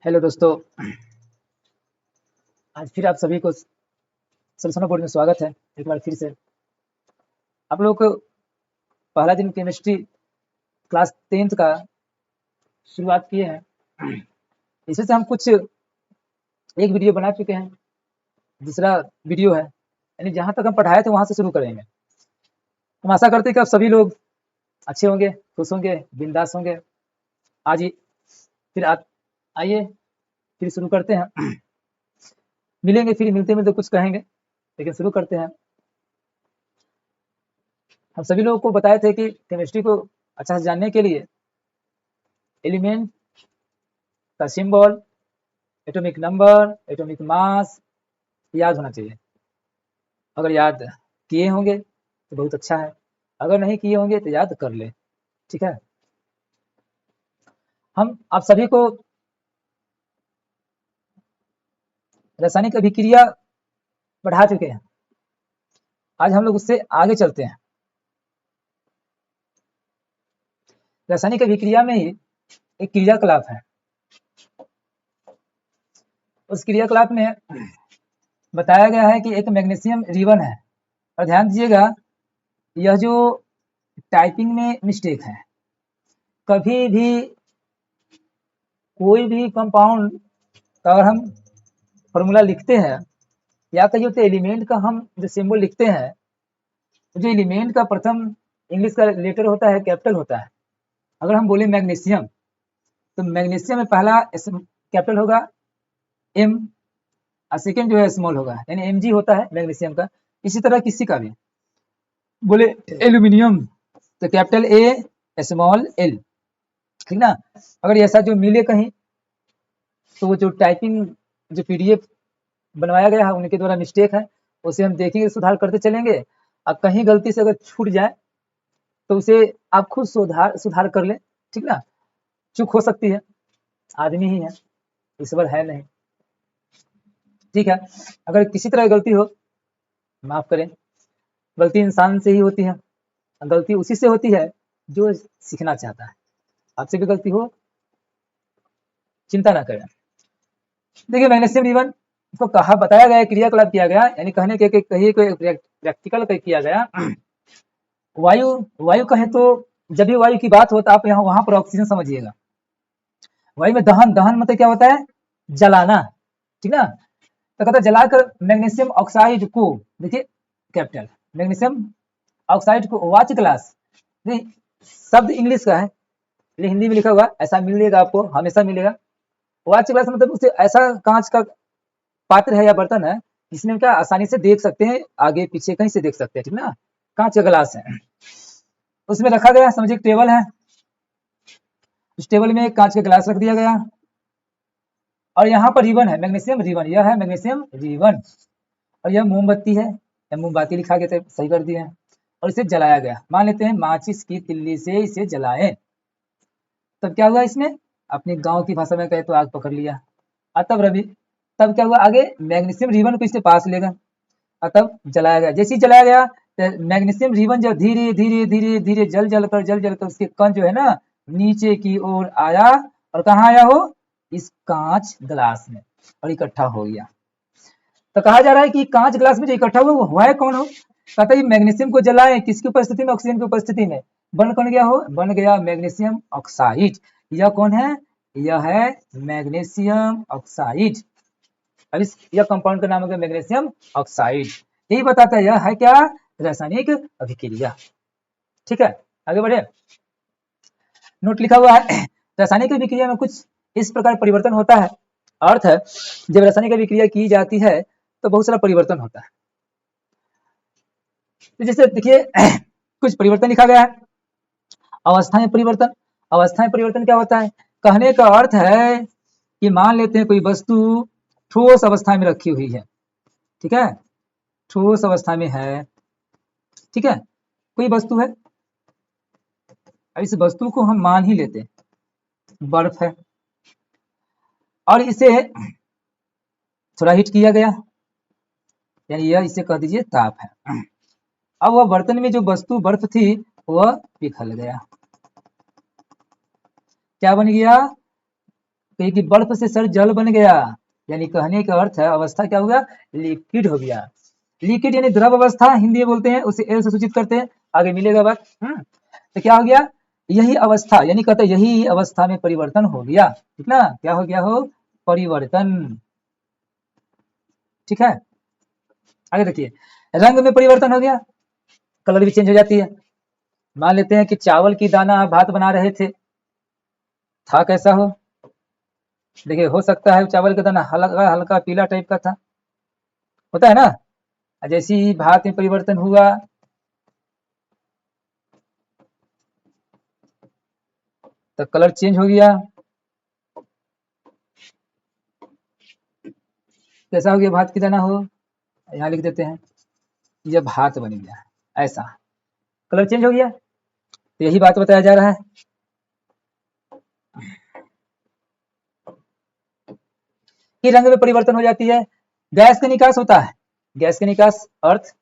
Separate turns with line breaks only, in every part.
Hello दोस्तों। आज फिर आप सभी को सरसना बोर्ड में स्वागत है। एक बार फिर से आप लोगों को पहला दिन केमिस्ट्री क्लास 10th का शुरुआत किए हैं। इसी से हम कुछ एक वीडियो बना चुके हैं, दूसरा वीडियो है, यानी जहाँ तक हम पढ़ाए थे वहाँ से शुरू करेंगे। हम आशा करते हैं कि आप सभी लोग अच्छे होंगे, खुश होंगे, बिंदास होंगे। आज ही फिर आइए फिर शुरू करते हैं। मिलेंगे फिर मिलते मिलते कुछ कहेंगे, लेकिन शुरू करते हैं। हम सभी लोगों को बताए थे कि केमिस्ट्री को अच्छा से जानने के लिए एलिमेंट का symbol, atomic number, atomic mass याद होना चाहिए। अगर याद किए होंगे तो बहुत अच्छा है, अगर नहीं किए होंगे तो याद कर ले, ठीक है। हम आप सभी को रासायनिक अभिक्रिया पढ़ा चुके हैं। आज हम लोग उससे आगे चलते हैं। रासायनिक अभिक्रिया में ही एक क्रियाकलाप है। उस क्रियाकलाप में बताया गया है कि एक मैग्नीशियम रिबन है। और ध्यान दीजिएगा, यह जो टाइपिंग में मिस्टेक है, कभी भी कोई भी कंपाउंड का अगर हम फॉर्मूला लिखते हैं या कहिए तो एलिमेंट का हम जो सिंबल लिखते हैं, तो जो एलिमेंट का प्रथम इंग्लिश का लेटर होता है कैपिटल होता है। अगर हम बोले मैग्नीशियम, तो मैग्नीशियम में पहला कैपिटल होगा एम और सेकेंड जो है स्मॉल होगा, यानी एम जी होता है मैग्नीशियम का। इसी तरह किसी का भी बोले एल्यूमिनियम तो कैपिटल ए स्मॉल एल, ठीक ना। अगर ऐसा जो मिले कहीं तो वो जो टाइपिंग जो पीडीएफ बनवाया गया है उनके द्वारा मिस्टेक है, उसे हम देखेंगे, सुधार करते चलेंगे। अब कहीं गलती से अगर छूट जाए तो उसे आप खुद सुधार कर ले, ठीक ना। चूक हो सकती है, आदमी ही है, ईश्वर है नहीं, ठीक है। अगर किसी तरह गलती हो माफ करें, गलती इंसान से ही होती है। गलती उसी से होती है जो सीखना चाहता है। आपसे भी गलती हो, चिंता ना करें। देखिए मैग्नीशियम रिबन को कहा बताया गया, क्रियाकलाप किया गया, यानी कहने के कहिए कोई प्रैक्टिकल किया गया। वायु वायु कहे तो जब भी वायु की बात हो तो आप यहाँ वहां पर ऑक्सीजन समझिएगा। वायु में दहन, दहन मतलब क्या होता है, जलाना, ठीक ना। तो कहता है जलाकर मैग्नीशियम ऑक्साइड को, देखिए कैपिटल मैग्नीशियम ऑक्साइड को वाच ग्लास, नहीं शब्द इंग्लिश का है, लेकिन हिंदी में लिखा हुआ ऐसा मिलेगा, आपको हमेशा मिलेगा। वाच ग्लास मतलब उसे ऐसा कांच का पात्र है या बर्तन है जिसमें क्या आसानी से देख सकते हैं, आगे पीछे कहीं से देख सकते हैं, ठीक ना। कांच का ग्लास है, उसमें रखा गया, समझिए टेबल है, उस टेबल में कांच का गिलास रख दिया गया और यहाँ पर रिबन है, मैग्नीशियम रिबन, यह है मैग्नीशियम रिबन। और यह मोमबत्ती है, या मोमबत्ती लिखा गया था, सही कर दिया है। और इसे जलाया गया, मान लेते हैं माचिस की तिल्ली से इसे जलाएं, तब क्या हुआ, इसमें अपने गांव की भाषा में कहे तो आग पकड़ लिया। और तब रवि, तब क्या हुआ, आगे मैग्नीशियम रिबन को इससे पास लेगा और तब जलाया गया। जैसे ही जलाया गया तो मैग्नीशियम रिबन जब धीरे धीरे धीरे धीरे जल जल कर उसके कण जो है ना नीचे की ओर आया, और कहाँ आया हो, इस कांच ग्लास में, और इकट्ठा हो गया। तो कहा जा रहा है कि कांच ग्लास में जो इकट्ठा हुआ वो हुआ है कौन हो, कहता है मैग्नीशियम को जलाएं किसकी उपस्थिति में, ऑक्सीजन की उपस्थिति में, बन कौन गया हो, बन गया मैग्नीशियम ऑक्साइड। यह कौन है, यह है मैग्नीशियम ऑक्साइड। अब इस यह कंपाउंड का नाम है मैग्नीशियम ऑक्साइड। यही बताता है यह है क्या, रासायनिक अभिक्रिया, ठीक है। आगे बढ़े, नोट लिखा हुआ है, रासायनिक अभिक्रिया में कुछ इस प्रकार परिवर्तन होता है। अर्थ है जब रासायनिक अभिक्रिया की जाती है तो बहुत सारा परिवर्तन होता है। तो जैसे देखिए कुछ परिवर्तन लिखा गया है, अवस्था में परिवर्तन। अवस्था में परिवर्तन क्या होता है, कहने का अर्थ है कि मान लेते हैं कोई वस्तु ठोस अवस्था में रखी हुई है, ठीक है, ठोस अवस्था में है, ठीक है, कोई वस्तु है, इस वस्तु को हम मान ही लेते हैं बर्फ है, और इसे थोड़ा हीट किया गया, यानी यह इसे कह दीजिए ताप है। अब वह बर्तन में जो वस्तु बर्फ थी वह पिघल गया, क्या बन गया, कहिए कि बर्फ से सर जल बन गया, यानी कहने का अर्थ है अवस्था क्या हो गया, लिक्विड हो गया। लिक्विड यानी द्रव अवस्था हिंदी में बोलते हैं, उसे एल से सूचित करते हैं, आगे मिलेगा बात। तो क्या हो गया, यही अवस्था, यानी कहते हैं यही अवस्था में परिवर्तन हो गया, ठीक ना, क्या हो गया हो, परिवर्तन, ठीक है। आगे देखिए, रंग में परिवर्तन हो गया, कलर भी चेंज हो जाती है। मान लेते हैं कि चावल की दाना आप भात बना रहे थे, था कैसा हो, देखिए हो सकता है चावल का दाना हल्का हल्का पीला टाइप का था, होता है ना। जैसे ही भात में परिवर्तन हुआ तो कलर चेंज हो गया, कैसा हो गया, भात की दाना हो, यहाँ लिख देते हैं ये भात बन गया, ऐसा कलर चेंज हो गया। तो यही बात बताया जा रहा है कि रंग में परिवर्तन हो जाती है। गैस का निकास होता है, गैस का निकास अर्थ,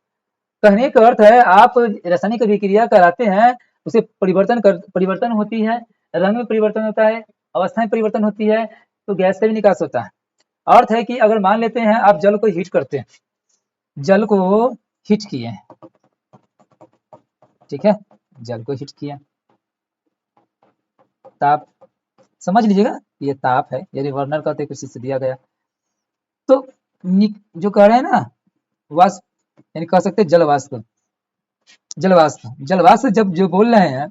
कहने का अर्थ है आप रासायनिक अभिक्रिया कराते हैं, उसे परिवर्तन होती है, रंग में परिवर्तन होता है, अवस्था में परिवर्तन होती है, तो गैस का भी निकास होता है। अर्थ है कि अगर मान लेते हैं आप जल को हीट करते हैं, जल को हीट किए, ठीक है, जल को हीट किया, ताप समझ लीजिएगा, ये ताप है, यदि वर्नर का तो किसी से दिया गया, तो जो कह रहे हैं ना वाष्प, यानी कह सकते हैं जल वाष्प, जल वाष्प, जल वाष्प जब जो बोल रहे हैं,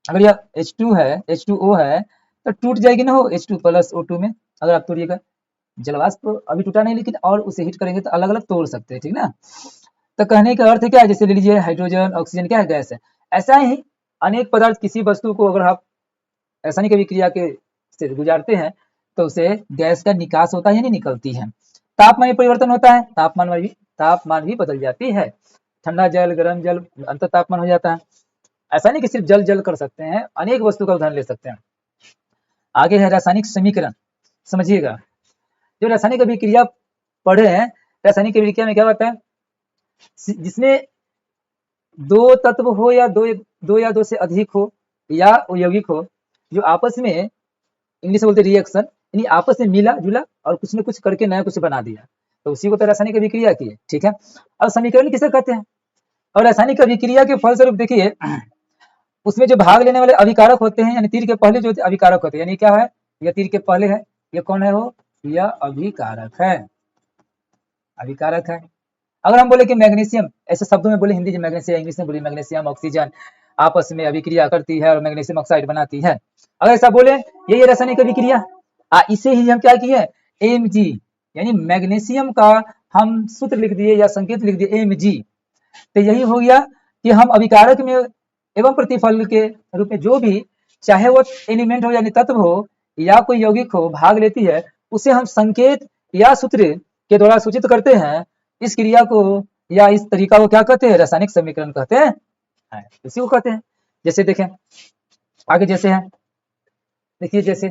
अगर यह H2 है, H2O है, तो टूट जाएगी ना हो H2 प्लस O2 में, अगर आप तोड़िएगा, जल वाष्प अभी टूटा नहीं, लेकिन और उसे हीट करेंगे तो अलग अलग तोड़ सकते हैं, ठीक ना। तो कहने का अर्थ क्या है, जैसे ले लीजिए हाइड्रोजन ऑक्सीजन क्या है, गैस है, ऐसा ही अनेक पदार्थ, किसी वस्तु को अगर आप रासायनिक अभिक्रिया के से गुजारते हैं तो उसे गैस का निकास होता है, यानी निकलती है। तापमान में परिवर्तन होता है, तापमान भी बदल जाती है, ठंडा जल गर्म जल अंतर तापमान हो जाता है। ऐसा नहीं कि सिर्फ जल जल कर सकते हैं, अनेक वस्तु का उदाहरण ले सकते हैं। आगे है रासायनिक समीकरण, समझिएगा, जो रासायनिक अभिक्रिया पढ़े हैं, रासायनिक अभिक्रिया में क्या होता है, जिसमें दो तत्व हो या दो से अधिक हो या यौगिक हो, जो आपस में, इंग्लिश में बोलते रिएक्शन, यानी आपस में मिला जुला और कुछ न कुछ करके नया कुछ बना दिया, तो उसी को तो रासायनिक अभिक्रिया की है, ठीक है। अब समीकरण किसे कहते हैं, और रासायनिक अभिक्रिया के फलस्वरूप देखिए उसमें जो भाग लेने वाले अभिकारक होते हैं, यानी तीर के पहले जो अभिकारक होते हैं, यानी क्या है, यह तीर के पहले है, ये कौन है, वो यह अभिकारक है, अभिकारक है। अगर हम बोले कि मैग्नीशियम, ऐसे शब्दों में बोले हिंदी में मैग्नीशियम, इंग्लिश में बोले मैग्नीशियम ऑक्सीजन आपस में अभिक्रिया करती है और मैग्नीशियम ऑक्साइड बनाती है, अगर ऐसा बोले यही रासायनिक अभिक्रिया, इसे ही हम क्या किए, Mg, यानी मैग्नीशियम का हम सूत्र लिख दिए या संकेत लिख दिए Mg, तो यही हो गया कि हम अभिकारक में एवं प्रतिफल के रूप में जो भी, चाहे वो एलिमेंट हो यानी तत्व हो या कोई यौगिक हो, भाग लेती है, उसे हम संकेत या सूत्र के द्वारा सूचित करते हैं। इस क्रिया को या इस तरीका को क्या कहते हैं, रासायनिक समीकरण कहते हैं, इसी को कहते हैं। जैसे देखें आगे, जैसे है देखिए, जैसे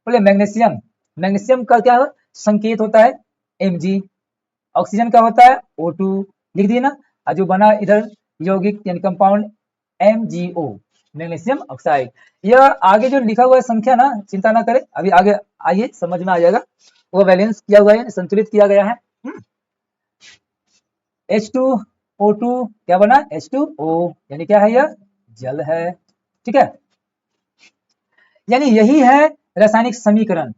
बोले मैग्नीशियम, मैग्नीशियम का क्या है, संकेत होता है Mg, ऑक्सीजन का होता है O2, लिख दिए ना, जो बना इधर यौगिक यानी कंपाउंड MgO, मैग्नीशियम ऑक्साइड। यह आगे जो लिखा हुआ है संख्या ना, चिंता ना करें, अभी आगे आइए समझ में आ जाएगा, वो बैलेंस किया हुआ है, संतुलित किया गया है। H2O2 क्या बना, H2O, यानी क्या है, यह जल है, ठीक है। यानी यही है रासायनिक समीकरण,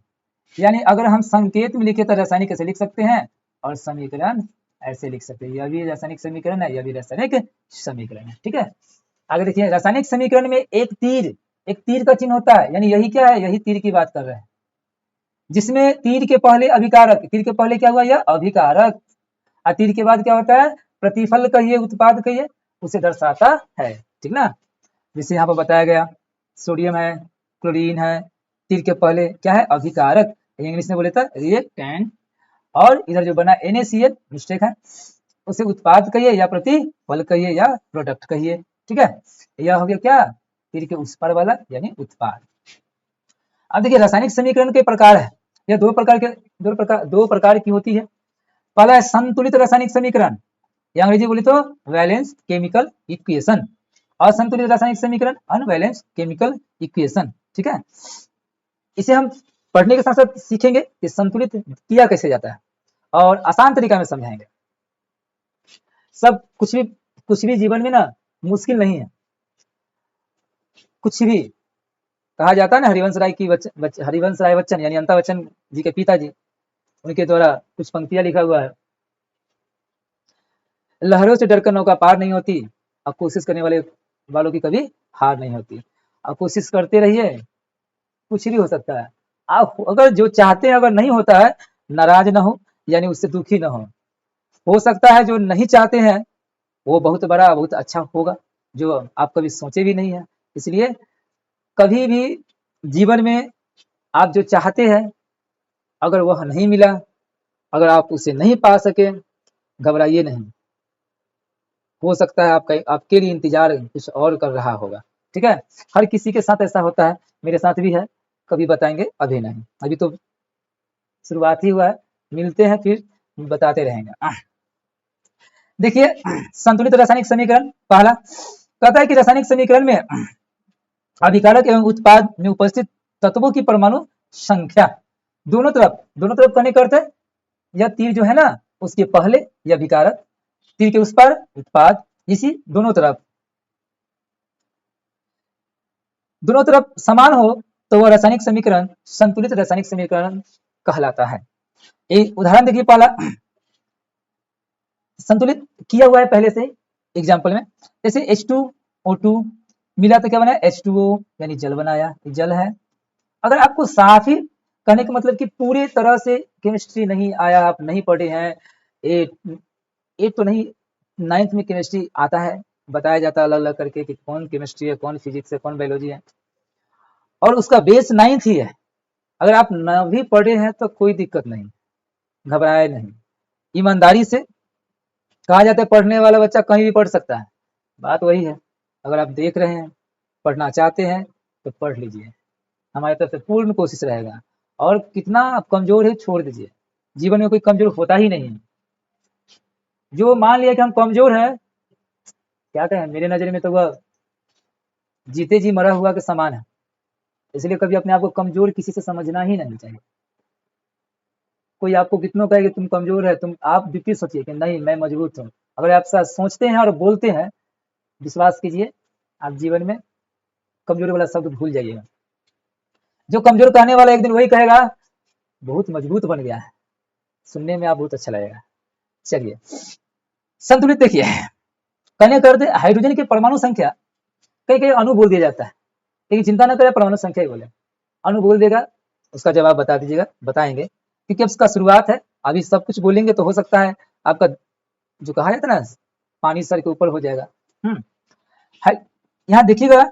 यानी अगर हम संकेत में लिखे तो रासायनिक ऐसे लिख सकते हैं और समीकरण ऐसे लिख सकते हैं, यह भी रासायनिक समीकरण है, यह भी रासायनिक समीकरण है, ठीक है। आगे देखिए, रासायनिक समीकरण में एक तीर का चिन्ह होता है, यानी यही क्या है, यही तीर की बात कर रहे हैं, जिसमें तीर के पहले अभिकारक, तीर के पहले क्या हुआ, यह अभिकारक, और तीर के बाद क्या होता है, प्रतिफल कहिए, उत्पाद कहिए, उसे दर्शाता है, ठीक ना। जैसे यहाँ पर बताया गया, सोडियम है, क्लोरीन है, तीर के पहले क्या है, अभिकारक, इंग्लिश में बोले था रिएक्टेंट, और इधर जो बना NaCl मिस्टेक है, उसे उत्पाद कहिए या प्रतिफल कहिए या प्रोडक्ट कहिए, ठीक है। यह हो गया क्या, तीर के उस पार वाला यानी उत्पाद। अब देखिए रासायनिक समीकरण के प्रकार है, यह दो प्रकार की होती है। पहला है संतुलित रासायनिक समीकरण, या अंग्रेजी बोले तो बैलेंस केमिकल इक्वेशन, असंतुलित रासायनिक समीकरण अनबैलेंस केमिकल इक्वेशन, ठीक है। इसे हम पढ़ने के साथ साथ सीखेंगे कि संतुलित किया कैसे जाता है और आसान तरीका में समझाएंगे। सब कुछ भी जीवन में ना मुश्किल नहीं है। कुछ भी कहा जाता है ना, हरिवंश राय बच्चन यानी अमिताभ बच्चन जी के पिताजी, उनके द्वारा कुछ पंक्तियां लिखा हुआ है। लहरों से डरकर नौका पार नहीं होती, अब कोशिश करने वालों की कभी हार नहीं होती। अब कोशिश करते रहिए, कुछ भी हो सकता है। आप अगर जो चाहते हैं अगर नहीं होता है, नाराज ना हो यानी उससे दुखी ना हो सकता है जो नहीं चाहते हैं वो बहुत बड़ा बहुत अच्छा होगा, जो आप कभी सोचे भी नहीं है। इसलिए कभी भी जीवन में आप जो चाहते हैं अगर वह नहीं मिला, अगर आप उसे नहीं पा सके, घबराइए नहीं। हो सकता है आपके लिए इंतजार कुछ और कर रहा होगा। ठीक है, हर किसी के साथ ऐसा होता है, मेरे साथ भी है। कभी बताएंगे, अभी नहीं, अभी तो शुरुआत ही हुआ है। मिलते हैं फिर बताते रहेंगे। देखिए संतुलित रासायनिक समीकरण पहला कहता है कि रासायनिक समीकरण में अभिकारक एवं उत्पाद में उपस्थित तत्वों की परमाणु संख्या दोनों तरफ करने का अर्थ है, यह तीर जो है ना उसके पहले यह अभिकारक, तीर के उस पर उत्पाद, इसी दोनों तरफ समान हो तो वह रासायनिक समीकरण संतुलित रासायनिक समीकरण कहलाता है। एक उदाहरण देखिए, पहला संतुलित किया हुआ है पहले से एग्जाम्पल में, जैसे H2O2 मिला तो क्या बना, H2O यानी जल बनाया, जल है। अगर आपको साफ ही कहने का मतलब कि पूरे तरह से केमिस्ट्री नहीं आया, आप नहीं पढ़े हैं, एट तो नहीं, 9th में केमिस्ट्री आता है, बताया जाता है अलग अलग करके कि कौन केमिस्ट्री है, कौन फिजिक्स है, कौन बायोलॉजी है, और उसका बेस 9th ही है। अगर आप न भी पढ़े हैं तो कोई दिक्कत नहीं, घबराए नहीं। ईमानदारी से कहा जाता है पढ़ने वाला बच्चा कहीं भी पढ़ सकता है, बात वही है। अगर आप देख रहे हैं, पढ़ना चाहते हैं तो पढ़ लीजिए, हमारी तरफ से पूर्ण कोशिश रहेगा। और कितना आप कमजोर है छोड़ दीजिए, जीवन में कोई कमजोर होता ही नहीं है। जो मान लिया कि हम कमजोर है, क्या कहें, मेरे नजर में तो वह जीते जी मरा हुआ के समान है। इसलिए कभी अपने आप को कमजोर किसी से समझना ही नहीं चाहिए। कोई आपको कितनों कहे कि तुम कमजोर है, आप विपरीत सोचिए कि नहीं मैं मजबूत हूँ। अगर आप ऐसा सोचते हैं और बोलते हैं, विश्वास कीजिए आप जीवन में कमजोरी वाला शब्द भूल जाइएगा। जो कमजोर कहने वाला एक दिन वही कहेगा बहुत मजबूत बन गया है, सुनने में आप बहुत अच्छा लगेगा। चलिए संतुलित देखिए, कहने कर दे हाइड्रोजन की परमाणु संख्या, कई अणु बोल दिया जाता है, लेकिन चिंता न करें परमाणु संख्या ही बोले, अणु बोल देगा, उसका जवाब बता दीजिएगा, बताएंगे क्योंकि अब इसका शुरुआत है। अभी सब कुछ बोलेंगे तो हो सकता है आपका जो कहा जाता है ना पानी सर के ऊपर हो जाएगा। यहाँ देखिएगा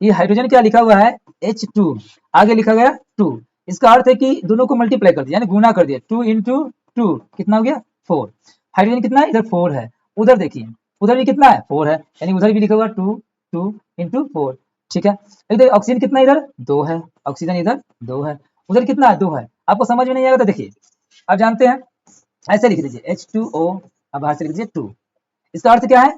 ये हाइड्रोजन क्या लिखा हुआ है, H2, आगे लिखा गया 2। इसका अर्थ है कि दोनों को मल्टीप्लाई कर दिया यानी गुना कर दिया, 2 into 2 कितना हो गया 4। हाइड्रोजन कितना है, इधर 4 है, उधर देखिए उधर भी कितना है 4 है, यानी उधर भी लिखा हुआ 2 into 4। ठीक है, इधर ऑक्सीजन कितना, इधर 2 है, ऑक्सीजन इधर 2 है, उधर कितना है 2 है। आपको समझ में नहीं आएगा तो देखिए आप जानते हैं ऐसे लिख दीजिए H2O, अब बाहर से लिख दीजिए 2। इसका अर्थ क्या है,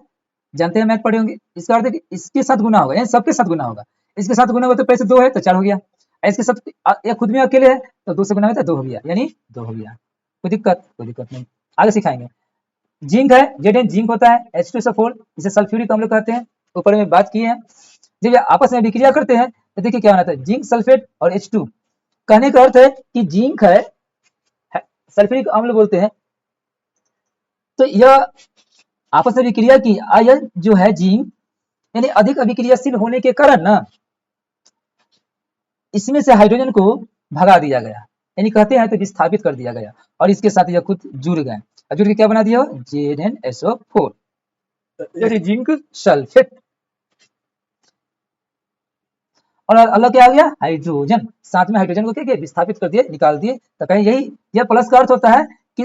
जानते हैं मैथ पढ़े होंगे, इसका अर्थ है कि इसके साथ गुना होगा यानी सबके साथ गुना होगा, इसके साथ गुना होगा तो पैसे 2 है तो 4 हो गया, इसके साथ या खुद में अकेले है तो 2 से गुना होगा तो 2 हो गया, यानी 2 हो गया। कोई दिक्कत नहीं, आगे सिखाएंगे। जिंक है, Zn जिंक होता है, H2SO4 इसे सल्फ्यूरिक अम्ल कहते हैं, ऊपर में बात किए हैं। जब आपस में विक्रिया करते हैं तो देखिए क्या बनाता है, जिंक सल्फेट और H2। कहने का अर्थ है कि जिंक है सल्फ्यूरिक अम्ल बोलते हैं, तो यह आपस में विक्रिया की आयन जो है जिंक यानी अधिक अभिक्रियाशील होने के कारण ना इसमें से हाइड्रोजन को भगा दिया गया, यानी कहते हैं तो विस्थापित कर दिया गया और इसके साथ यह खुद जुड़ गए, जुड़ के क्या बना दिया ZnSO4 जिंक सल्फेट, और अलग क्या हो गया हाइड्रोजन, साथ में हाइड्रोजन को क्या किया विस्थापित कर दिए, निकाल दिए। तो कहीं यही यह प्लस का अर्थ होता है कि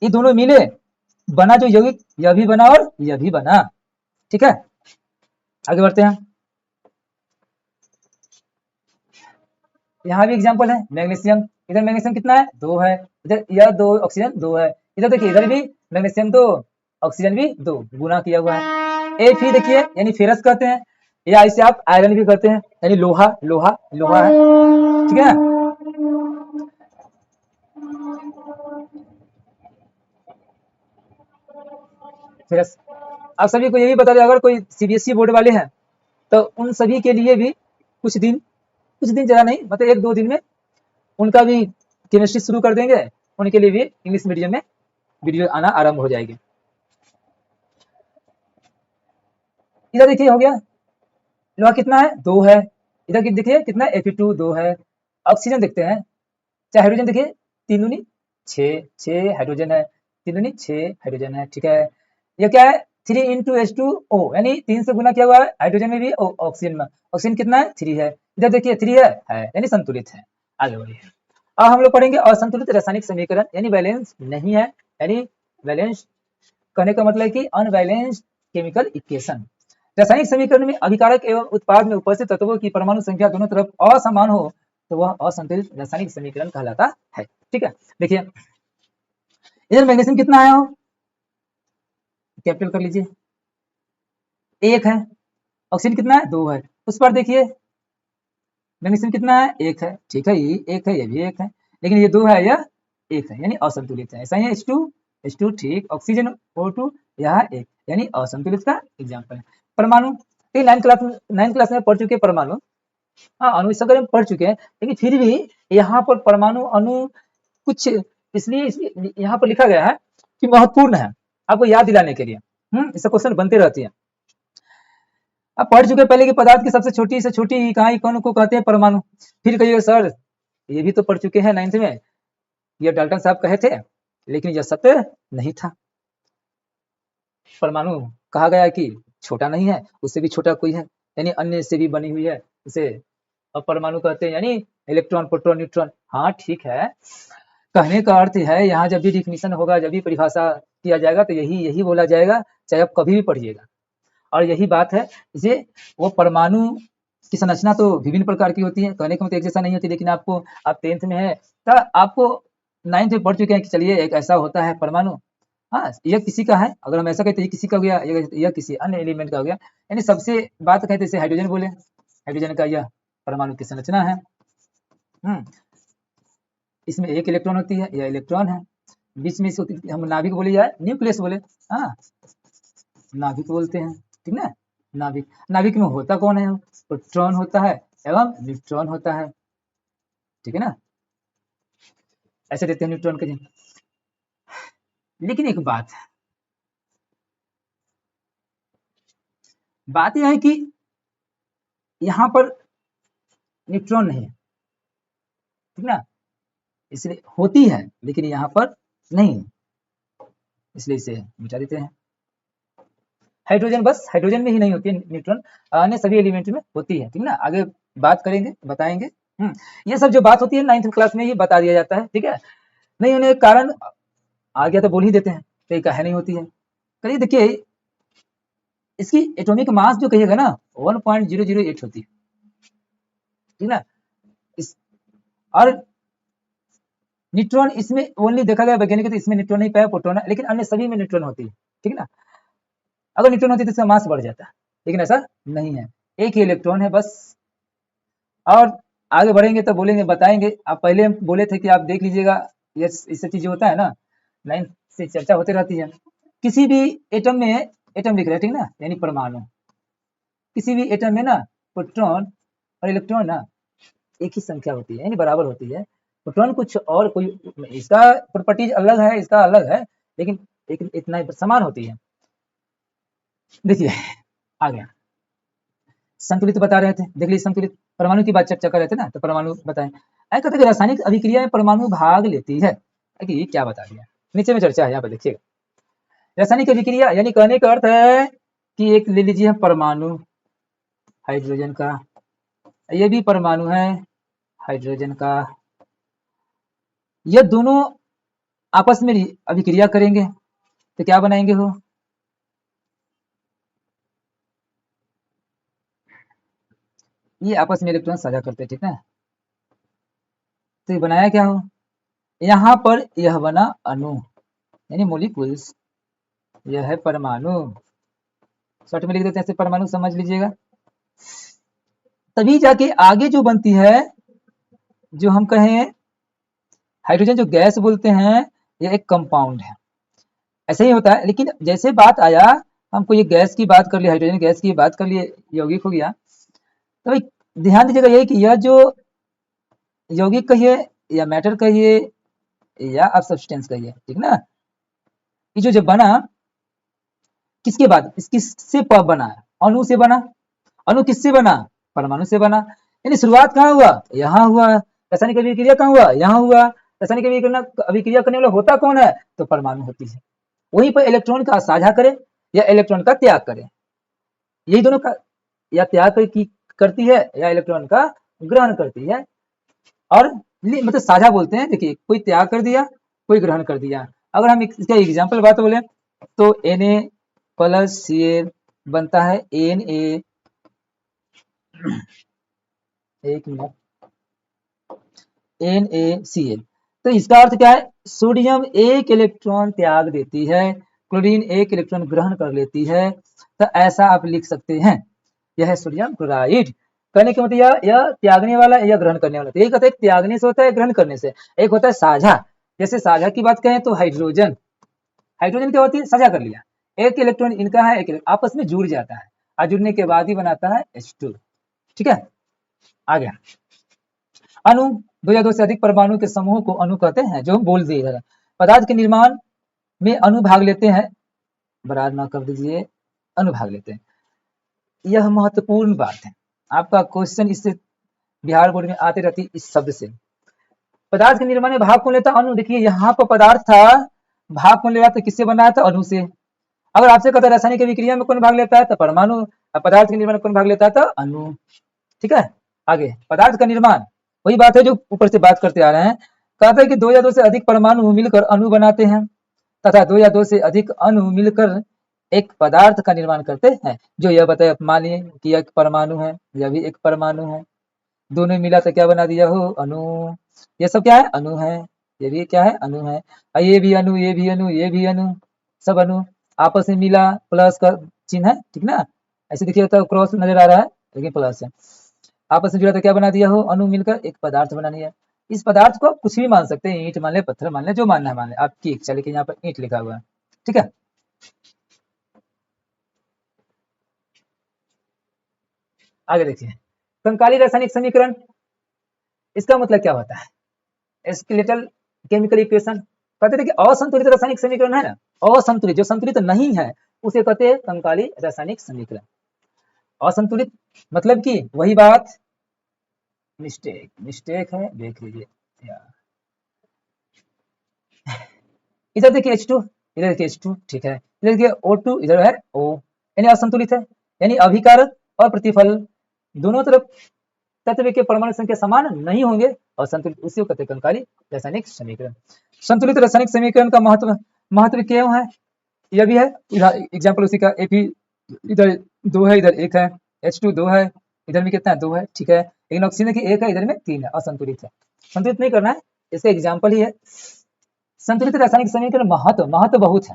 ये दोनों मिले बना जो यौगिक, यह भी बना और यह भी बना। ठीक है, आगे बढ़ते हैं। यहाँ भी एग्जांपल है मैग्नीशियम, इधर मैग्नीशियम कितना है 2 है, इधर यह 2 ऑक्सीजन 2 है, इधर देखिए इधर भी मैग्नीशियम 2 ऑक्सीजन भी 2 गुना किया हुआ है। Fe देखिए यानी फेरस कहते हैं, या इसे आप आयरन भी कहते हैं, यानी लोहा है, ठीक है। फिर आप सभी को ये भी बता दें, अगर कोई सीबीएसई बोर्ड वाले हैं तो उन सभी के लिए भी कुछ दिन ज़्यादा नहीं, मतलब 1-2 दिन में उनका भी केमिस्ट्री शुरू कर देंगे, उनके लिए भी इंग्लिश मीडियम में वीडियो आना आरंभ हो जाएगी। इधर देखिए हो गया, लोहा कितना है 2 है, इधर देखिए कितना है Fe2 2 है। ऑक्सीजन देखते हैं, चाहे हाइड्रोजन देखिए 3 दूनी 6 हाइड्रोजन है, 3 दूनी 6 हाइड्रोजन है, ठीक है। ये क्या है 3 into H2O, यानी 3 से गुना किया हुआ है हाइड्रोजन में भी ऑक्सीजन में। ऑक्सीजन कितना है 3 है, इधर देखिए 3 है यानी संतुलित है। आगे बढ़िए, अब हम लोग पढ़ेंगे असंतुलित रासायनिक समीकरण, यानी बैलेंस नहीं है, यानी बैलेंस कहने का मतलब है कि अनबैलेंस्ड केमिकल इक्वेशन। रासायनिक समीकरण में अभिकारक एवं उत्पाद में उपस्थित तत्वों की परमाणु संख्या दोनों तरफ असमान हो तो वह असंतुलित रासायनिक समीकरण कहलाता है, ठीक है। देखिए इधर मैग्नीशियम कितना है, कैपिटल कर लीजिए 1 है, ऑक्सीजन कितना है 2 है, उस पर देखिए मैग्नीशियम कितना है 1 है, ठीक है, ये 1 है, ये भी 1 है, लेकिन ये 2 है, यह 1 है, यानी असंतुलित है। ऐसा ही है H2 ठीक, ऑक्सीजन O2 यह 1, यानी असंतुलित का एग्जाम्पल है। परमाणु 9th क्लास में पढ़ चुके परमाणु, हाँ अणु इस में पढ़ चुके हैं, लेकिन फिर भी यहाँ पर परमाणु अणु कुछ इसलिए यहाँ पर लिखा गया है कि महत्वपूर्ण है आपको याद दिलाने के लिए। इससे क्वेश्चन बनते रहती है। आप पढ़ चुके पहले कि पदार्थ की सबसे छोटी से छोटी इकाई कौन को कहते हैं, परमाणु। फिर कहिए सर ये भी तो पढ़ चुके हैं 9th में, ये डाल्टन साहब कहे थे, लेकिन यह सत्य नहीं था। परमाणु कहा गया कि छोटा नहीं है, उससे भी छोटा कोई है, यानी अन्य से भी बनी हुई है, उसे अपरमाणु कहते हैं, यानी इलेक्ट्रॉन प्रोटॉन न्यूट्रॉन। हाँ ठीक है, कहने का अर्थ है यहाँ जब भी डिफिनीशन होगा, जब भी परिभाषा किया जाएगा तो यही बोला जाएगा, चाहे आप कभी भी पढ़िएगा। और यही बात है, इसे वो परमाणु की संरचना तो विभिन्न प्रकार की होती है, कहने का मतलब एक जैसा नहीं होती, लेकिन आपको आप 10th में है तो आपको 9th में पढ़ चुके हैं कि चलिए एक ऐसा होता है परमाणु, हाँ यह किसी का है, अगर हम ऐसा कहते हैं किसी का हो गया, यह किसी अन्य एलिमेंट का हो गया, यानी सबसे बात कहते हैं हाइड्रोजन बोले, हाइड्रोजन का यह परमाणु की संरचना है। इसमें एक इलेक्ट्रॉन होती है, यह इलेक्ट्रॉन है, बीच में हम नाभिक बोले या न्यूक्लियस बोले, हाँ नाभिक बोलते हैं, ठीक ना। नाभिक में होता कौन है, प्रोटॉन होता है एवं न्यूट्रॉन होता है, ठीक है ना, ऐसे देते हैं न्यूट्रॉन के। लेकिन एक बात यह है कि यहाँ पर न्यूट्रॉन नहीं है, ठीक ना, इसलिए होती है लेकिन यहाँ पर नहीं, इसलिए इसे मिटा देते हैं। हाइड्रोजन बस हाइड्रोजन में ही नहीं होती है न्यूट्रॉन, अन्य सभी एलिमेंट में होती है, ठीक ना, आगे बात करेंगे बताएंगे। ये सब जो बात होती है 9th क्लास में ही बता दिया जाता है, ठीक है। नहीं होने के कारण आ गया तो बोल ही देते हैं, कहीं कहे नहीं होती है। करिए देखिए इसकी एटॉमिक मास जो कहिएगा ना 1.008 होती है, ठीक ना। और न्यूट्रॉन इसमें ओनली देखा गया वैज्ञानिक, तो इसमें न्यूट्रॉन नहीं पाया, प्रोटॉन है, लेकिन अन्य सभी में न्यूट्रॉन होती है, ठीक ना। अगर न्यूट्रॉन होती तो इसका मास बढ़ जाता है, लेकिन ऐसा नहीं है, एक ही इलेक्ट्रॉन है बस। और आगे बढ़ेंगे तो बोलेंगे बताएंगे, आप पहले बोले थे कि आप देख लीजिएगा, ये इससे चीजें होता है ना, 9th से चर्चा होती रहती है। किसी भी एटम में एटम लिख रहे हैं, ठीक ना, यानी परमाणु, किसी भी एटम में ना प्रोटॉन और इलेक्ट्रॉन ना एक ही संख्या होती है, यानी बराबर होती है। प्रोटॉन कुछ और कोई इसका प्रॉपर्टीज अलग है, इसका अलग है, लेकिन इतना समान होती है। देखिए आ गया संतुलित बता रहे थे, देख लीजिए संतुलित परमाणु की बात चर्चा कर रहे थे ना, तो परमाणु बताएं। कहते हैं रासायनिक अभिक्रिया में परमाणु भाग लेती है, कि क्या बता दिया, नीचे में चर्चा है, यहाँ पर देखिएगा। रासायनिक अभिक्रिया यानी कहने का अर्थ है कि एक ले लीजिए परमाणु हाइड्रोजन का, ये भी परमाणु है हाइड्रोजन का, ये दोनों आपस में अभिक्रिया करेंगे तो क्या बनाएंगे हो, ये आपस में इलेक्ट्रॉन साझा करते हैं, ठीक है। तो ये बनाया क्या हो, यहाँ पर यह बना अणु यानी मोलिक्यूल्स, यह है परमाणु, शॉर्ट में लिख देते हैं ऐसे परमाणु, समझ लीजिएगा। तभी जाके आगे जो बनती है, जो हम कहें हाइड्रोजन जो गैस बोलते हैं, यह एक कंपाउंड है, ऐसा ही होता है। लेकिन जैसे बात आया, हमको ये गैस की बात कर ली, हाइड्रोजन गैस की बात कर लिए, यौगिक हो गया, तो भाई ध्यान दीजिएगा ये कि यह जो यौगिक कहिए या मैटर कहिए या आप सब्सटेंस कहिए, ठीक ना, ये जो जब बना किसके बाद, इस किससे बना है, अणु से बना। अणु किससे बना, परमाणु से बना। यानी शुरुआत कहाँ हुआ, यहाँ हुआ। रासायनिक अभिक्रिया कहाँ हुआ, यहाँ हुआ। रासायनिक अभिक्रिया करने वाला होता कौन है, तो परमाणु होती है। वहीं पर इलेक्ट्रॉन का साझा करे या इलेक्ट्रॉन का त्याग करे, यही दोनों का, या त्याग की करती है या इलेक्ट्रॉन का ग्रहण करती है। और मतलब साझा बोलते हैं, देखिए कोई त्याग कर दिया, कोई ग्रहण कर दिया। अगर हम इसका एग्जाम्पल बात बोले तो Na+Cl बनता है Na, एक मिनट, NaCl। तो इसका अर्थ क्या है, सोडियम एक इलेक्ट्रॉन त्याग देती है, क्लोरीन एक इलेक्ट्रॉन ग्रहण कर लेती है। तो ऐसा आप लिख सकते हैं, यह है सोडियम क्लोराइड। कहने के मतलब यह त्यागने वाला या ग्रहण करने वाला। तो एक होता है त्यागने से होता है, ग्रहण करने से। एक होता है साझा। जैसे साझा की बात करें तो हाइड्रोजन, हाइड्रोजन क्या होती है, साझा कर लिया, एक इलेक्ट्रॉन इनका है, एक आपस में जुड़ जाता है, और जुड़ने के बाद ही बनाता है H2। ठीक है, आ गया। अणु, दो या दो से अधिक परमाणु के समूह को अणु कहते हैं, जो हम बोल दिए। पदार्थ के निर्माण में अणु भाग लेते हैं, बराबर ना कर दीजिए, अणु भाग लेते हैं। यह महत्वपूर्ण बात है, आपका क्वेश्चन इससे बिहार बोर्ड में आते रहती इस शब्द से। पदार्थ के निर्माण में भाग कौन लेता, अणु। देखिए यहाँ पर पदार्थ था, भाग कौन ले रहा था, किससे बना था, अणु से। अगर आपसे कहता है रासायनिक अभिक्रिया में कौन भाग लेता है, तो परमाणु। पदार्थ के निर्माण में कौन भाग लेता है, तो अणु। ठीक है, आगे पदार्थ का निर्माण, वही बात है जो ऊपर से बात करते आ रहे हैं। कहता है कि दो या दो से अधिक परमाणु मिलकर अणु बनाते हैं, तथा दो या दो से अधिक अणु मिलकर एक पदार्थ का निर्माण करते हैं। जो यह बताए, मान लिए कि यह एक परमाणु है, यह भी एक परमाणु है, दोनों मिला तो क्या बना दिया हो, अणु। ये सब क्या है, अणु है। ये भी क्या है, अणु है। ये भी अणु, ये भी अणु, ये भी अणु, सब अणु आपस में मिला, प्लस का चिन्ह है, ठीक ना। ऐसे देखिए तो क्रॉस नजर आ रहा है, लेकिन प्लस है। आपस में जुड़ा तो क्या बना दिया हो, अणु मिलकर एक पदार्थ बना दिया। इस पदार्थ को आप कुछ भी मान सकते हैं, ईंट मान ले, पत्थर मान ले, जो मानना है मान ले, आपकी इच्छा। लेकिन यहाँ पर ईंट लिखा हुआ है, ठीक है। आगे देखिए, कंकाली रासायनिक समीकरण, इसका मतलब क्या होता है, स्केलेटल केमिकल इक्वेशन। कहते थे कि असंतुलित रासायनिक समीकरण है ना, असंतुलित, जो संतुलित नहीं है उसे कहते हैं कंकाली रासायनिक समीकरण। असंतुलित मतलब कि वही बात, मिस्टेक, मिस्टेक है, देख लीजिए। इधर देखिए H2, इधर देखिए H2, ठीक है। इधर देखिए O2, इधर है O, यानी असंतुलित है। यानी अभिकारक और प्रतिफल दोनों तरफ तत्व के परमाणु संख्या समान नहीं होंगे, और संतुलित, उसी को कहते हैं कंकाली रासायनिक समीकरण। संतुलित रासायनिक समीकरण का महत्व क्यों है, यह भी है एग्जाम्पल उसी का। एक ही, इधर 2 है, इधर 1 है, H2 2 है, इधर में कितना है, 2 है, ठीक है। लेकिन ऑक्सीजन की 1 है, इधर में 3 है, असंतुलित है। संतुलित नहीं करना है, इसका एग्जाम्पल ही है। संतुलित रासायनिक समीकरण महत्व बहुत है।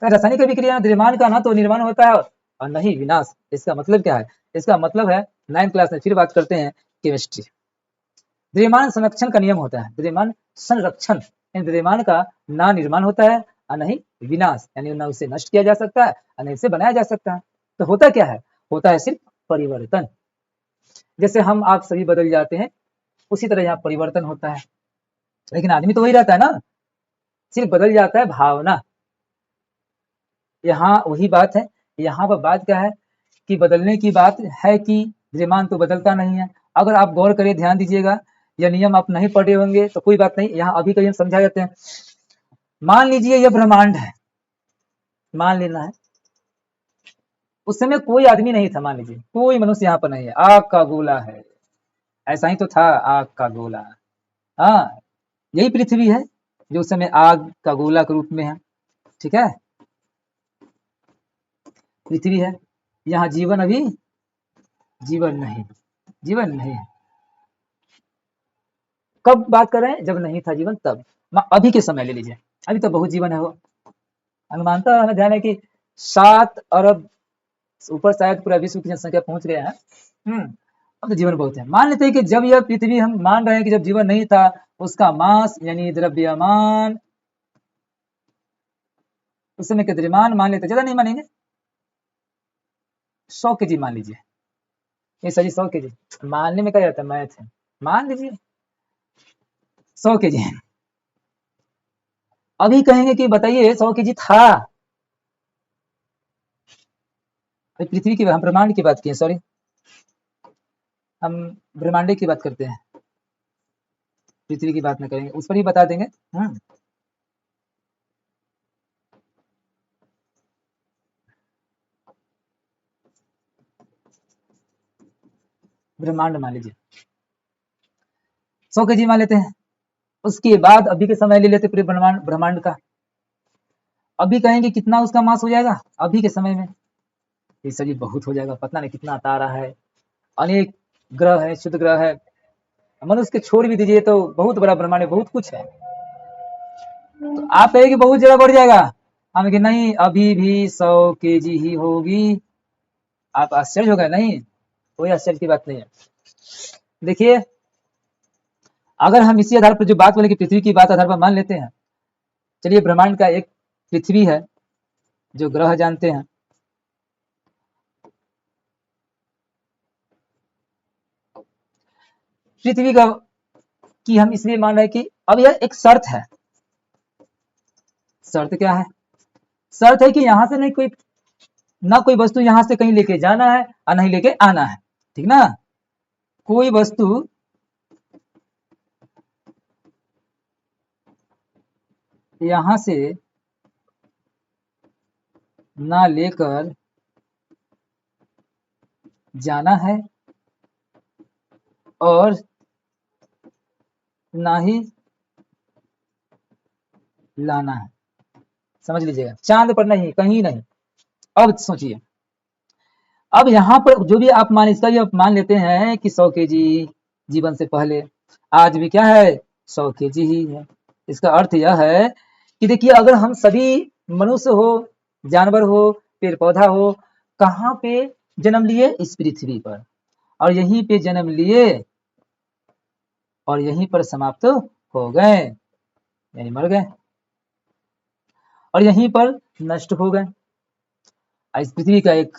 तो रासायनिक अभिक्रिया में द्रव्यमान का ना तो निर्माण होता है और नहीं विनाश। इसका मतलब क्या है, इसका मतलब है 9th क्लास में फिर बात करते हैं केमिस्ट्री। द्रव्यमान संरक्षण का नियम होता है, द्रव्यमान संरक्षण, द्रव्यमान का ना निर्माण होता है और नहीं विनाश, यानी ना उसे नष्ट किया जा सकता है और नहीं उसे बनाया जा सकता है। तो होता क्या है, होता है सिर्फ परिवर्तन। जैसे हम आप सभी बदल जाते हैं, उसी तरह यहाँ परिवर्तन होता है। लेकिन आदमी तो वही रहता है ना, सिर्फ बदल जाता है भावना। यहाँ वही बात है, यहाँ पर बात क्या है कि बदलने की बात है कि द्रव्यमान तो बदलता नहीं है। अगर आप गौर करें, ध्यान दीजिएगा, यह नियम आप नहीं पढ़े होंगे तो कोई बात नहीं, यहाँ अभी का नियम समझा जाते हैं। मान लीजिए यह ब्रह्मांड है, मान लेना है, उस समय कोई आदमी नहीं था, मान लीजिए कोई मनुष्य यहाँ पर नहीं है, आग का गोला है, ऐसा ही तो था, आग का गोला। हाँ, यही पृथ्वी है जो उस समय आग का गोला के रूप में है, ठीक है, पृथ्वी है। यहाँ जीवन अभी जीवन नहीं, जीवन नहीं है। कब बात कर रहे हैं, जब नहीं था जीवन तब। अभी के समय ले लीजिए, अभी तो बहुत जीवन है। वो अनुमानता हमें ध्यान है कि 7 अरब ऊपर शायद पूरा विश्व की जनसंख्या पहुंच गया है। अब तो जीवन बहुत है। मान लेते हैं कि जब यह पृथ्वी, हम मान रहे हैं कि जब जीवन नहीं था, उसका मास यानी द्रव्यमान उस समय के द्रव्यमान मान लेते, ज्यादा नहीं मानेंगे, 100 kg मान लीजिए। ये सही 100 kg मानने में क्या जाता है, मैथ है, मान लीजिए 100 kg है। अभी कहेंगे कि बताइए 100 kg था, पृथ्वी की, हम ब्रह्मांड की बात किए, सॉरी हम ब्रह्मांड की बात करते हैं, पृथ्वी की बात नहीं करेंगे, उस पर ही बता देंगे। ब्रह्मांड मान लीजिए 100 kg मान लेते हैं। उसके बाद अभी के समय ले लेते पूरे ब्रह्मांड का। अभी कहेंगे कितना उसका मास हो जाएगा अभी के समय में, ये सभी बहुत हो जाएगा, पता नहीं कितना तारा है, अनेक ग्रह है, शुद्ध ग्रह है, मनुष्य के छोड़ भी दीजिए तो बहुत बड़ा ब्रह्मांड है, बहुत कुछ है। तो आप कहेंगे बहुत जगह बढ़ जाएगा, हम कि नहीं अभी भी 100 kg ही होगी। आप आश्चर्य हो गए, नहीं कोई आश्चर्य की बात नहीं है। देखिए अगर हम इसी आधार पर जो बात बोले कि पृथ्वी की बात आधार पर मान लेते हैं, चलिए ब्रह्मांड का एक पृथ्वी है जो ग्रह जानते हैं, पृथ्वी का कि हम इसलिए मान रहे हैं कि अब यह एक शर्त है। शर्त क्या है, शर्त है कि यहां से नहीं कोई, ना कोई वस्तु यहां से कहीं लेके जाना है और नहीं लेके आना है, ठीक ना, कोई वस्तु यहां से ना लेकर जाना है और ना ही लाना है, समझ लीजिएगा, चांद पर नहीं, कहीं नहीं। अब सोचिए, अब यहाँ पर जो भी आप मान, इसका भी आप मान लेते हैं कि 100 kg जीवन से पहले, आज भी क्या है 100 kg ही है। इसका अर्थ यह है कि देखिए अगर हम सभी मनुष्य हो, जानवर हो, पेड़ पौधा हो, कहाँ पे जन्म लिए, इस पृथ्वी पर, और यहीं पे जन्म लिए और यहीं पर समाप्त हो गए, यानी मर गए और यहीं पर नष्ट हो गए। इस पृथ्वी का एक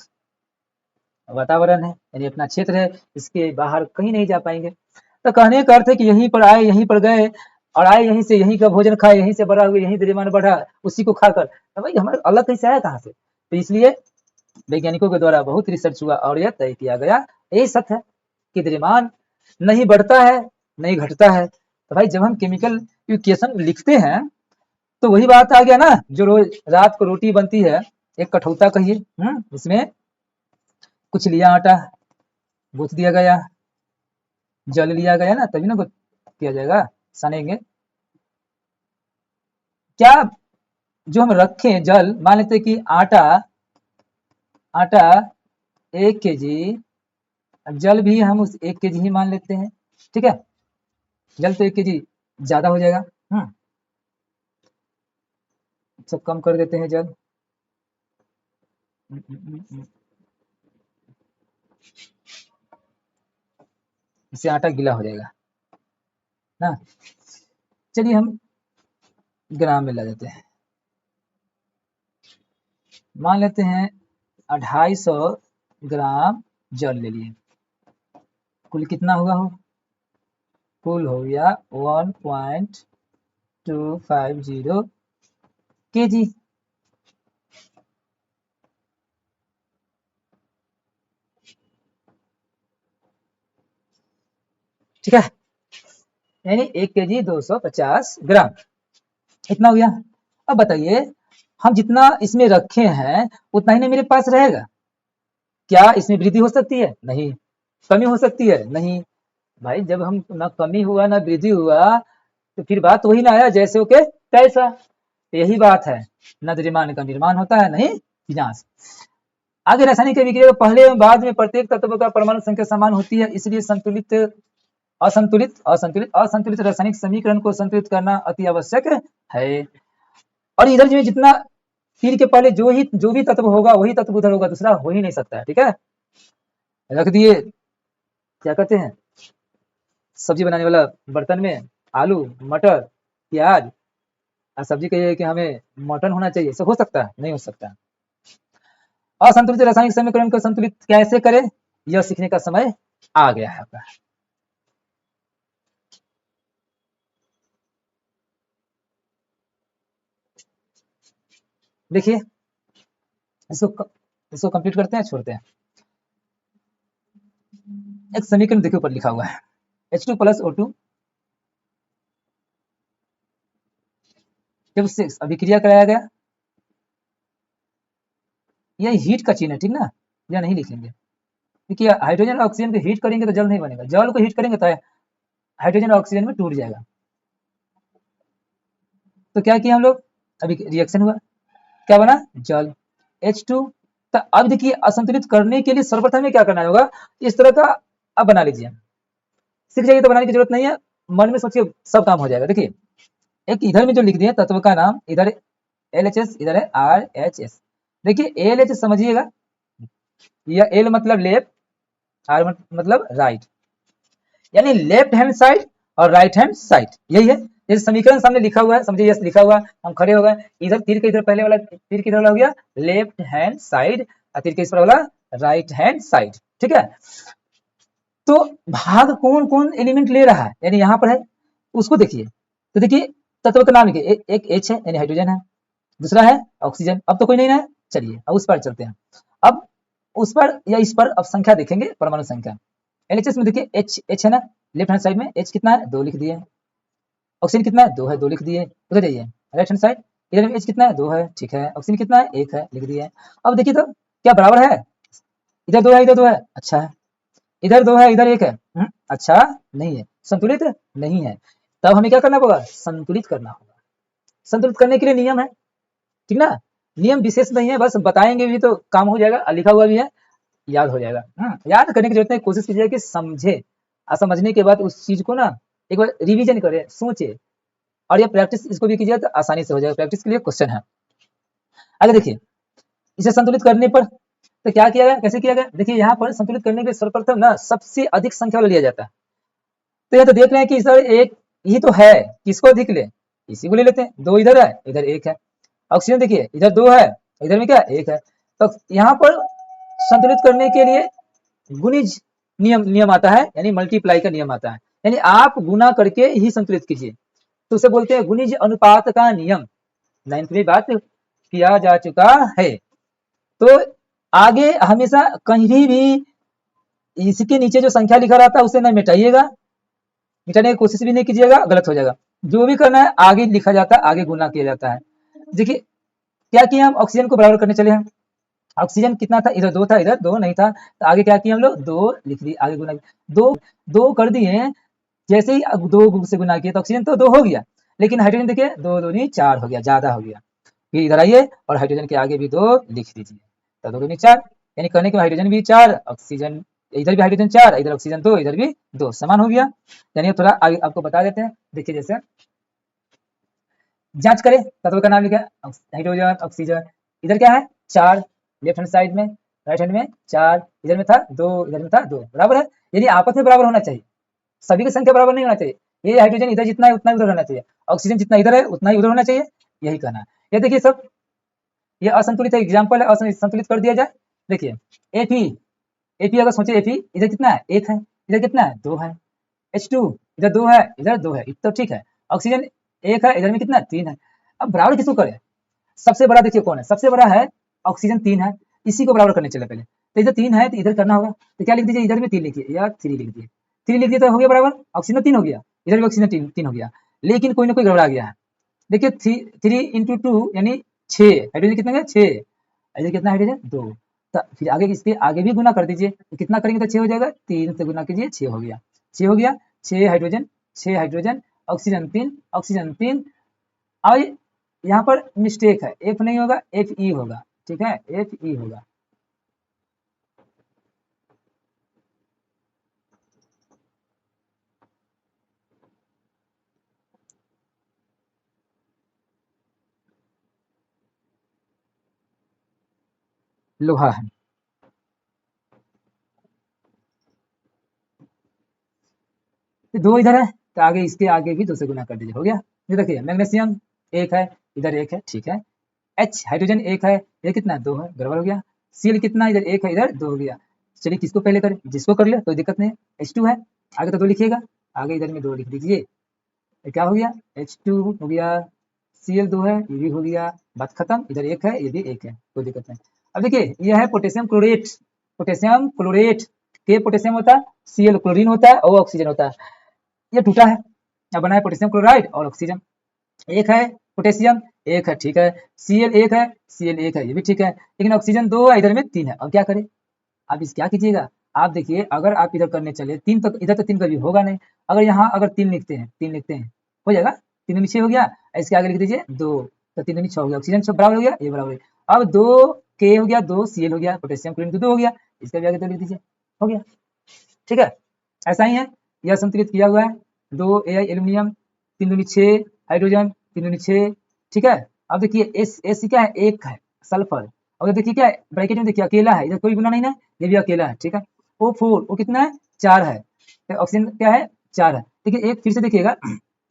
वातावरण है, यानी अपना क्षेत्र है, इसके बाहर कहीं नहीं जा पाएंगे। तो कहने का अर्थ है कि यहीं पर आए, यहीं पर गए, और आए यहीं से, यहीं का भोजन खाए, यहीं से बड़ा हुए, यहीं द्रव्यमान बढ़ा, उसी को खाकर, तो भाई हमारे अलग कहीं से आया कहाँ से। तो इसलिए वैज्ञानिकों के द्वारा बहुत रिसर्च हुआ और यह तय किया गया, यही सत्य है कि द्रव्यमान नहीं बढ़ता है नहीं घटता है। तो भाई जब हम केमिकल इक्वेशन लिखते हैं तो वही बात आ गया ना, जो रोज रात को रोटी बनती है, एक कठौता कहिए, इसमें कुछ लिया आटा, गूंथ दिया गया, जल लिया गया ना, तभी ना कुछ किया जाएगा, सनेंगे क्या। जो हम रखें जल, मान लेते कि आटा आटा 1 kg, जल भी हम उस 1 kg ही मान लेते हैं, ठीक है, जल तो 1 kg ज्यादा हो जाएगा, सब कम कर देते हैं जल, इससे आटा गीला हो जाएगा ना। चलिए हम ग्राम में ला देते हैं, मान लेते हैं 250 ग्राम जल ले लिए, कुल कितना हुआ हो, कुल हो गया 1.250 kg। ठीक है, यानी 1 kg 250 ग्राम, इतना हो गया। अब बताइए हम जितना इसमें रखे हैं उतना ही ना मेरे पास रहेगा, क्या इसमें वृद्धि हो सकती है, नहीं, कमी हो सकती है, नहीं। भाई जब हम ना कमी हुआ ना वृद्धि हुआ तो फिर बात वही ना आया, जैसे ओके तैसा। तो यही बात है, न द्रव्यमान का निर्माण होता है, नहीं विनाश। आगे रासायनिक अभिक्रिया पहले एवं बाद में प्रत्येक तत्व का परमाणु संख्या समान होती है, इसलिए संतुलित असंतुलित असंतुलित असंतुलित रासायनिक समीकरण को संतुलित करना अति आवश्यक है। और इधर जो जितना तीर के पहले जो भी तत्व होगा वही तत्व उधर होगा, दूसरा हो ही नहीं सकता है, ठीक है। रख दिए, क्या कहते हैं, सब्जी बनाने वाला बर्तन में आलू, मटर, प्याज, और सब्जी कहिए कि हमें मटन होना चाहिए, सब हो सकता है? नहीं हो सकता। असंतुलित रासायनिक समीकरण को संतुलित कैसे करें, यह सीखने का समय आ गया है आपका। देखिए इसको कंप्लीट करते हैं, छोड़ते हैं। एक समीकरण देखिए ऊपर लिखा हुआ है H2 प्लस O2 जब से अभिक्रिया कराया गया, यह हीट का चिन्ह है, ठीक ना, यह नहीं लिखेंगे। देखिए हाइड्रोजन और ऑक्सीजन को हीट करेंगे तो जल नहीं बनेगा, जल को हीट करेंगे तो हाइड्रोजन और ऑक्सीजन में टूट जाएगा। तो क्या किया हम लोग, अभी रिएक्शन हुआ, क्या बना, जल H2। तो अब देखिए असंतुलित करने के लिए सर्वप्रथम में क्या करना होगा, इस तरह का अब बना लीजिए, सीख जाइए तो बनाने की जरूरत नहीं है, मन में सोचिए सब काम हो जाएगा। देखिए एक इधर में जो लिख दिए तत्व का नाम, इधर LHS, इधर है RH। देखिए LH समझिएगा, यह L मतलब लेफ्ट, R मतलब राइट, यानी लेफ्ट हैंड साइड और राइट हैंड साइड, यही है। जैसे समीकरण सामने लिखा हुआ है, समझिए यस लिखा हुआ है, हम खड़े हो गए, इधर तीर के इधर पहले वाला तीर किधर वाला हो गया, लेफ्ट हैंड साइड, और तीर के इस पर वाला राइट हैंड साइड, ठीक है। तो भाग कौन कौन एलिमेंट ले रहा है, यानी यहाँ पर है, उसको देखिए। तो देखिए तत्व का नाम लिखिए, एक H है यानी हाइड्रोजन है, दूसरा है ऑक्सीजन, अब तो कोई नहीं है, चलिए अब उस पर चलते हैं। अब उस पर या इस पर अब संख्या देखेंगे, परमाणु संख्या। LHS में देखिए H है ना, लेफ्ट हैंड साइड में H कितना है, 2 लिख दिए। ऑक्सीजन कितना है, 2 है, 2 लिख दिए। उधर जाइए राइट हैंड साइड, इधर में H कितना है, 2 है, ठीक है। ऑक्सीजन कितना है, 1 है, लिख दिए। अब देखिए तो क्या बराबर है, इधर 2 है, इधर 2 है, अच्छा है, इधर 2 है, इधर 1 है, अच्छा नहीं है, संतुलित नहीं है। तब हमें क्या करना होगा, संतुलित करना होगा। संतुलित करने के लिए नियम है, ठीक ना, नियम विशेष नहीं है, बस बताएंगे भी तो काम हो जाएगा, लिखा हुआ भी है, याद हो जाएगा। याद करने की जरूरत नहीं, कोशिश कीजिए कि समझे, और समझने के बाद उस चीज को ना एक बार रिवीजन करें, सोचे, और ये प्रैक्टिस इसको भी कीजिए तो आसानी से हो जाएगा। प्रैक्टिस के लिए क्वेश्चन है। आगे देखिए, इसे संतुलित करने पर तो क्या किया गया, कैसे किया गया, देखिए यहाँ पर संतुलित करने के लिए सर्वप्रथम ना सबसे अधिक संख्या वाला लिया जाता है। तो यहाँ तो देख रहे हैं कि सर एक ही तो है, किसको अधिक ले, इसी को ले लेते हैं, 2 इधर है, इधर 1 है। ऑक्सीजन देखिए इधर 2 है, इधर में क्या 1 है। तो यहाँ पर संतुलित करने के लिए गुणिज नियम आता है, यानी मल्टीप्लाई का नियम आता है, यानी आप गुना करके ही संतुलित कीजिए, तो उसे बोलते हैं गुणिज अनुपात का नियम। 9th में बात किया जा चुका है। तो आगे हमेशा कहीं भी इसके नीचे जो संख्या लिखा रहता है उसे ना मिटाइएगा, मिटाने की कोशिश भी नहीं कीजिएगा, गलत हो जाएगा। जो भी करना है आगे लिखा जाता है, आगे गुना किया जाता है। देखिए क्या किया, हम ऑक्सीजन को बराबर करने चले हैं, ऑक्सीजन कितना था, इधर 2 था, इधर 2 नहीं था, तो आगे क्या किया हम लोग, 2 लिख दिए, आगे गुना 2 कर दिए। जैसे ही 2 से गुना किया तो ऑक्सीजन तो 2 हो गया, लेकिन हाइड्रोजन देखिए 2 दूनी 4 हो गया, ज्यादा हो गया। फिर इधर आइए और हाइड्रोजन के आगे भी 2 लिख दीजिए, तो 2 दूनी 4, यानी करने के हाइड्रोजन भी 4, ऑक्सीजन इधर भी हाइड्रोजन 4, इधर ऑक्सीजन 2, इधर भी 2, समान हो गया। यानी थोड़ा आगे आपको बता देते हैं, देखिए जैसे जांच करें, तत्व का नाम लिखा है हाइड्रोजन ऑक्सीजन, इधर क्या है 4, लेफ्ट हैंड साइड में, राइट हैंड में 4, इधर में था 2, इधर में था 2, बराबर है, यानी आपस में बराबर होना चाहिए, सभी की संख्या बराबर नहीं होना चाहिए। ये हाइड्रोजन इधर जितना है उतना ही उधर होना चाहिए, ऑक्सीजन जितना इधर है उतना ही उधर होना चाहिए, यही कहना है। ये देखिए सब ये असंतुलित है, एग्जाम्पल है, असंतुलित कर दिया जाए। देखिए एपी, एपी अगर सोचे एपी इधर कितना है 1 है, इधर कितना है 2 है, H2 इधर 2 है, इधर 2 है, तो ठीक है। ऑक्सीजन 1 है, इधर में कितना 3 है। अब बराबर किसको करें, सबसे बड़ा देखिए कौन है, सबसे बड़ा है ऑक्सीजन 3 है, इसी को बराबर करने चले पहले। तो इधर 3 है तो इधर करना होगा, तो क्या लिख दीजिए, इधर में 3 लिखिए या 3 लिख दिए, 3 लिख दिए तो हो गया बराबर, ऑक्सीजन 3 हो गया, इधर भी ऑक्सीजन 3 हो गया। लेकिन कोई ना कोई गड़बड़ा गया है, देखिए 3 इंटू 2 यानी 6, हाइड्रोजन कितना गया 6, इधर कितना हाइड्रोजन 2, तो फिर आगे इसके आगे भी गुना कर दीजिए, तो कितना करेंगे तो 6 हो जाएगा, 3 से गुना कीजिए 6 हो गया, 6 हो गया, 6 हाइड्रोजन, 6 हाइड्रोजन, ऑक्सीजन 3, ऑक्सीजन 3। और यहाँ पर मिस्टेक है, एफ नहीं होगा एफ ई होगा, ठीक है, एफ ई होगा। लोहा है, तो 2 इधर है तो आगे इसके आगे भी 2 से गुना कर दीजिए, हो गया। ये देखिए मैग्नीशियम एक है, इधर एक है, ठीक है। H हाइड्रोजन एक है, इधर कितना 2 है, गड़बड़ हो गया। Cl कितना, इधर एक है, इधर 2 हो गया। चलिए किसको पहले करें, जिसको कर ले कोई दिक्कत नहीं है। H2 है, आगे तो 2 लिखिएगा, आगे इधर में 2 लिख दीजिए। ये क्या हो गया, H2 हो गया, Cl2 है, ये भी हो गया, बात खत्म। इधर एक है, ये भी एक है, कोई दिक्कत नहीं। अब देखिए ये है पोटेशियम क्लोरेट, पोटेशियम क्लोरेट के पोटेशियम होता है, Cl क्लोरीन होता है और ऑक्सीजन होता है। ये टूटा है, अब बना है पोटेशियम क्लोराइड और ऑक्सीजन। एक है पोटेशियम, एक है, ठीक है। Cl एक है, Cl एक है, ये भी ठीक है, लेकिन ऑक्सीजन 2 है, इधर में 3 है। अब क्या करें, आप इस क्या कीजिएगा, आप देखिए अगर आप इधर करने चले 3 तो इधर तो 3 कभी होगा नहीं। अगर यहाँ अगर 3 लिखते हैं, 3 लिखते हैं, हो जाएगा, 3 में 6 हो गया, इसके आगे लिख दीजिए 2, तो 3 में 6 हो गया, ऑक्सीजन 6 बराबर हो गया, ये बराबर है। अब 2 K हो गया, 2 Cl हो गया, पोटेशियम क्लोरीन 2 हो गया, इसका भी आगे 2 लिख दीजिए, हो गया, ठीक है। ऐसा ही है, यह संतुलित किया हुआ है, 2 Ai एल्यूमिनियम, 3 दूनी 6 हाइड्रोजन, 3 दूनी 6, ठीक है। अब देखिए एस क्या है, एक है सल्फर, और देखिए क्या है ब्रैकेट में, देखिए अकेला है, इधर कोई गुना नहीं ना, ये भी अकेला है, ठीक है। O4 वो कितना है, 4 है, तो ऑक्सीजन क्या है 4 है। देखिए एक फिर से देखिएगा,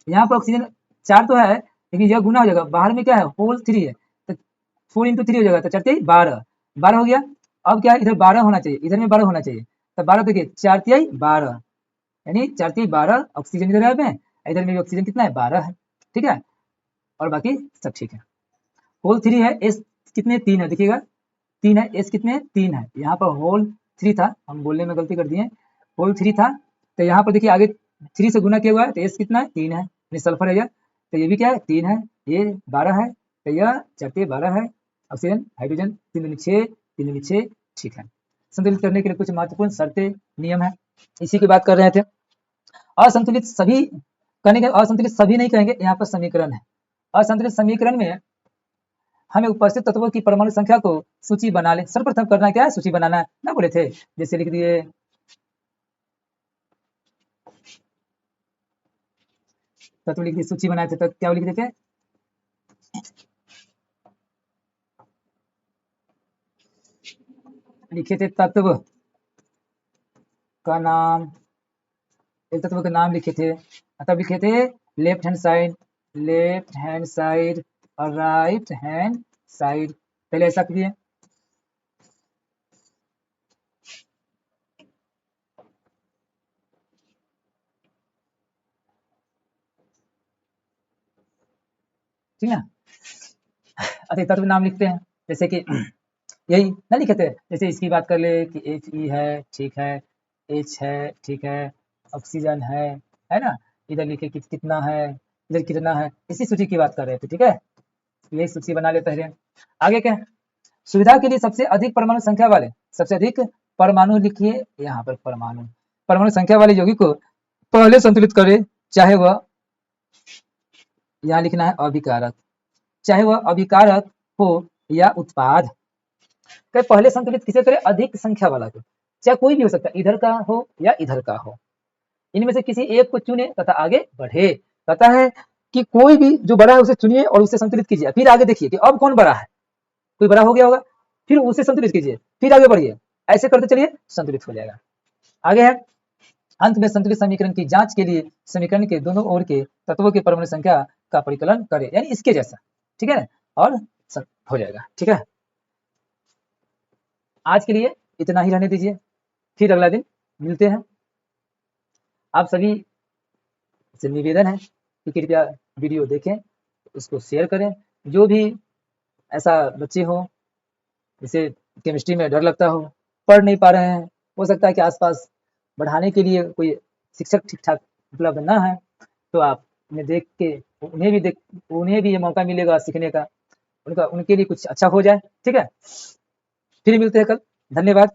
यहाँ पर ऑक्सीजन 4 तो है, लेकिन यह गुना हो जाएगा, बाहर में क्या है होल 3 है, तो 4 इंटू 3 हो जाएगा, तो 4 12, 12 हो गया। अब क्या है, इधर 12 होना चाहिए, इधर में 12 होना चाहिए, तो 12 देखिए 4 तिहाई 12, यानी 4 तिहाई 12 ऑक्सीजन इधर है, इधर में भी ऑक्सीजन कितना है 12 है, ठीक है, और बाकी सब ठीक है। होल 3 है, एस कितने 3 है, देखिएगा 3 है, एस कितने 3 है, यहाँ पर होल 3 था, हम बोलने में गलती कर दिए, होल 3 था, तो यहाँ पर देखिए आगे 3 से गुना किया हुआ है, तो एस कितना है 3 है, ये सल्फर है, यह तो ये भी क्या है 3 है, ये 12 है, तो यह 4 12 है, ऑक्सीजन हाइड्रोजन 3 दूनी 6, 3 दूनी 6, ठीक है। संतुलित करने के लिए कुछ महत्वपूर्ण शर्तें नियम है, इसी की बात कर रहे थे। असंतुलित सभी करने के, असंतुलित सभी नहीं कहेंगे, यहाँ पर समीकरण है। असंतुलित समीकरण में हमें उपस्थित तत्वों की परमाणु संख्या को सूची बना ले, सर्वप्रथम करना क्या है, सूची बनाना है ना, बोले थे, जैसे लिख दिए तत्व लिख दिए, सूची बनाए थे, तो क्या लिख देते, लिखे थे तत्व का नाम, एक तत्व का नाम लिखे थे, तब लिखे थे left hand side, left hand side और राइट हैंड साइड, पहले ऐसा किए। ठीक है, अतः तत्व नाम लिखते हैं, जैसे कि यही ना लिखे थे, जैसे इसकी बात कर ले कि He है, ठीक है, H है, ठीक है, ऑक्सीजन है ना, इधर लिखे कि कितना है, इधर कितना है, इसी सूची की बात कर रहे थे, ठीक है, यही सूची बना ले पहले। आगे क्या, सुविधा के लिए सबसे अधिक परमाणु संख्या वाले, सबसे अधिक परमाणु लिखिए, यहाँ पर परमाणु, परमाणु संख्या वाले यौगिक को पहले संतुलित करे, चाहे वह, यहाँ लिखना है अभिकारक, चाहे वह अभिकारक हो या उत्पाद, पहले संतुलित किसे करे, अधिक संख्या वाला को, चाहे कोई भी हो सकता है, इधर का हो या इधर का हो, इनमें से किसी एक को चुने तथा आगे बढ़े। कहता है कि कोई भी जो बड़ा है उसे चुनिए और उसे संतुलित कीजिए, फिर आगे देखिए कि अब कौन बड़ा है, कोई बड़ा हो गया होगा, फिर उसे संतुलित कीजिए, फिर आगे बढ़िए, ऐसे करते चलिए संतुलित हो जाएगा। आगे है, अंत में संतुलित समीकरण की जांच के लिए समीकरण के दोनों ओर के तत्वों की परमाणु संख्या का परिकलन करें, यानी इसके जैसा, ठीक है, और हो जाएगा, ठीक है। आज के लिए इतना ही रहने दीजिए, फिर अगला दिन मिलते हैं। आप सभी से निवेदन है कि कृपया वीडियो देखें, उसको शेयर करें, जो भी ऐसा बच्चे हो जिसे केमिस्ट्री में डर लगता हो, पढ़ नहीं पा रहे हैं, हो सकता है कि आसपास बढ़ाने के लिए कोई शिक्षक ठीक ठाक उपलब्ध ना है, तो आप उन्हें देख के उन्हें भी ये मौका मिलेगा सीखने का, उनके लिए कुछ अच्छा हो जाए, ठीक है। फिर मिलते हैं कल, धन्यवाद।